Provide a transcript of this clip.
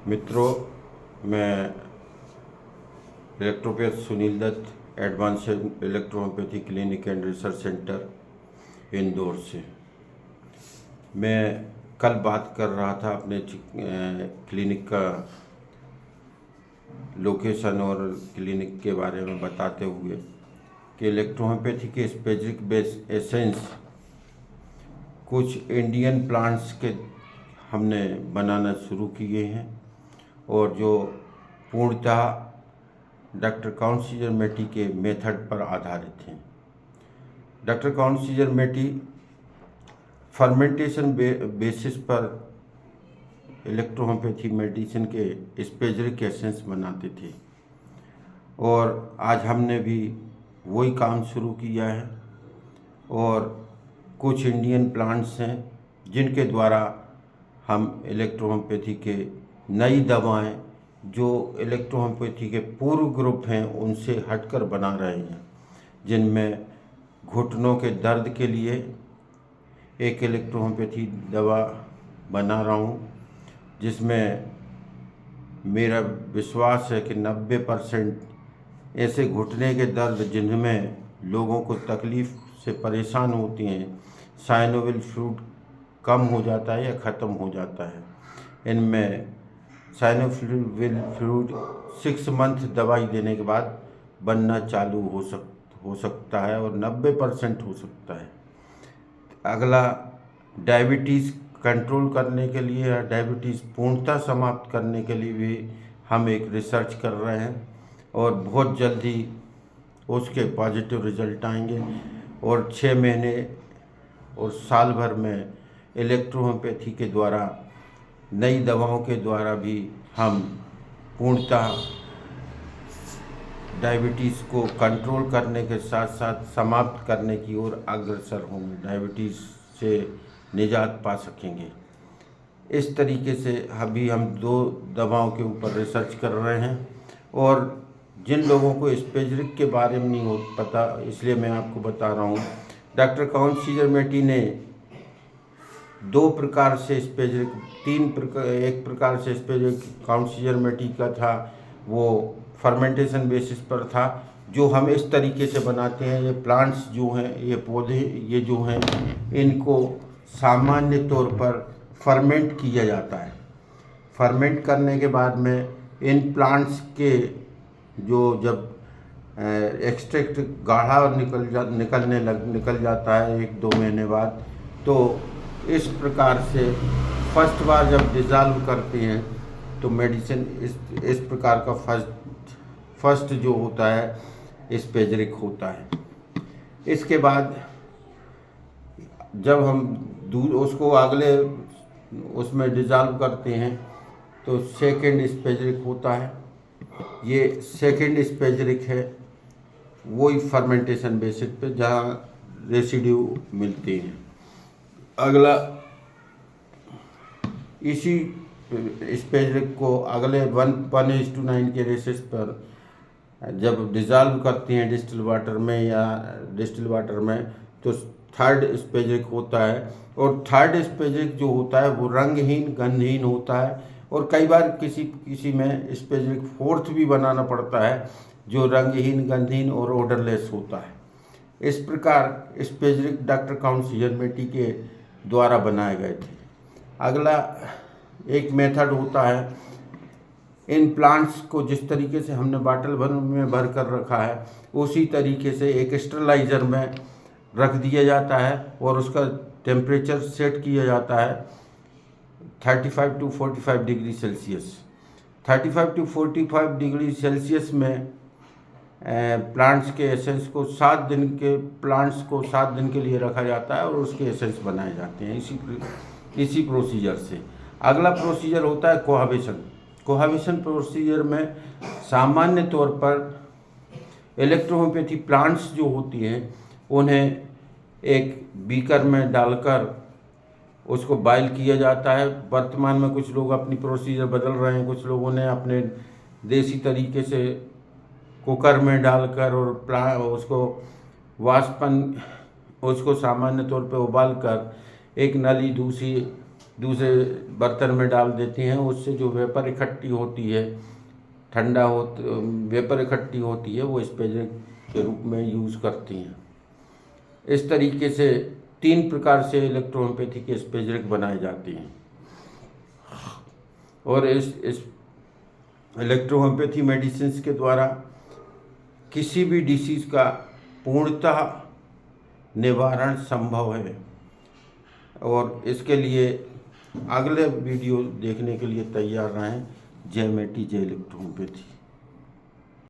मित्रों, मैं electropath Sunil Dutt, advanced electrohomeopathy clinic and research centre Indore से। मैं कल बात कर रहा था अपने क्लिनिक का लोकेशन और क्लिनिक के बारे में बताते हुए कि इलेक्ट्रोहोम्योपैथी के स्पेसिफिक बेस एसेंस कुछ इंडियन प्लांट्स के हमने बनाना शुरू किए हैं और जो पूर्णतः डॉक्टर काउंट मेटी के मेथड पर आधारित हैं। डॉक्टर काउंट मेटी फर्मेंटेशन बेसिस पर इलेक्ट्रोहोम्योपैथी मेडिसिन के स्पेसिफिक एसेंस बनाते थे और आज हमने भी वही काम शुरू किया है और कुछ इंडियन प्लांट्स हैं जिनके द्वारा हम इलेक्ट्रोहोम्योपैथी के नई दवाएं जो इलेक्ट्रोहोम्योपैथी के पूर्व ग्रुप हैं उनसे हटकर बना रहे हैं, जिनमें घुटनों के दर्द के लिए एक इलेक्ट्रोहोम्योपैथी दवा बना रहा हूँ, जिसमें मेरा विश्वास है कि 90% ऐसे घुटने के दर्द जिनमें लोगों को तकलीफ़ से परेशान होती हैं, साइनोवियल फ्लूइड कम हो जाता है या ख़त्म हो जाता है। इनमें साइनोवियल फ्लूइड 6 मंथ दवाई देने के बाद बनना चालू हो सकता है और 90% हो सकता है। अगला, डायबिटीज़ कंट्रोल करने के लिए या डायबिटीज़ पूर्णतः समाप्त करने के लिए भी हम एक रिसर्च कर रहे हैं और बहुत जल्दी उसके पॉजिटिव रिजल्ट आएंगे और 6 महीने और साल भर में इलेक्ट्रोहोम्योपैथी के द्वारा नई दवाओं के द्वारा भी हम पूर्णतः डायबिटीज़ को कंट्रोल करने के साथ साथ समाप्त करने की ओर अग्रसर होंगे, डायबिटीज़ से निजात पा सकेंगे। इस तरीके से अभी हम 2 दवाओं के ऊपर रिसर्च कर रहे हैं और जिन लोगों को स्पेसिफिक के बारे में नहीं हो पता, इसलिए मैं आपको बता रहा हूँ। डॉक्टर काउंट मेटी ने 2 प्रकार से स्पेसिफिक, 3 प्रकार, एक प्रकार से स्पेसिफिक काउंट मेटी का था, वो फर्मेंटेशन बेसिस पर था, जो हम इस तरीके से बनाते हैं। ये प्लांट्स जो हैं, ये पौधे ये जो हैं, इनको सामान्य तौर पर फर्मेंट किया जाता है। फर्मेंट करने के बाद में इन प्लांट्स के जो जब एक्सट्रैक्ट गाढ़ा और निकल जाता है 1-2 महीने बाद, तो इस प्रकार से फर्स्ट बार जब डिज़ाल्व करते हैं तो मेडिसिन इस प्रकार का फर्स्ट जो होता है स्पेसिफिक होता है। इसके बाद जब हम दूध उसको अगले उसमें डिज़ाल्व करते हैं तो सेकंड स्पेसिफिक होता है। ये सेकंड स्पेसिफिक है, वही फर्मेंटेशन बेसिस पे जहाँ रेसिड्यू मिलते हैं। अगला, इसी स्पेसिफिक को अगले 1:9 के रेसिस पर जब डिज़ाल्व करते हैं डिस्टिल वाटर में तो थर्ड स्पेसिफिक होता है और थर्ड स्पेसिफिक जो होता है वो रंगहीन गंधहीन होता है और कई बार किसी में स्पेसिफिक फोर्थ भी बनाना पड़ता है जो रंगहीन गंधहीन और ओडरलेस होता है। इस प्रकार स्पेसिफिक डॉक्टर काउंट मेटी के द्वारा बनाए गए थे। अगला एक मेथड होता है, इन प्लांट्स को जिस तरीके से हमने बाटल में भर कर रखा है उसी तरीके से एक स्टरलाइज़र में रख दिया जाता है और उसका टेम्परेचर सेट किया जाता है 35 to 45 degree Celsius. 35 to 45 degree Celsius में प्लांट्स के एसेंस को 7 दिन के लिए रखा जाता है और उसके एसेंस बनाए जाते हैं इसी प्रोसीजर से। अगला प्रोसीजर होता है कोहाबिशन। कोहाबिशन प्रोसीजर में सामान्य तौर पर इलेक्ट्रोहोम्योपैथी प्लांट्स जो होती हैं उन्हें एक बीकर में डालकर उसको बॉयल किया जाता है। वर्तमान में कुछ लोग अपनी प्रोसीजर बदल रहे हैं, कुछ लोगों ने अपने देसी तरीके से कुकर में डालकर और उसको सामान्य तौर पे उबाल कर एक नली दूसरी दूसरे बर्तन में डाल देती हैं, उससे जो वेपर इकट्ठी होती है, ठंडा हो वेपर इकट्ठी होती है, वो स्पेजरिक के रूप में यूज़ करती हैं। इस तरीके से 3 प्रकार से इलेक्ट्रोहोम्योपैथी के स्पेजरिक बनाए जाते हैं। और इस इलेक्ट्रोहोम्योपैथी मेडिसिन के द्वारा किसी भी डिसीज़ का पूर्णतः निवारण संभव है। और इसके लिए अगले वीडियो देखने के लिए तैयार रहें। जय मेटी, जय इलेक्ट्रोहोम्योपैथी।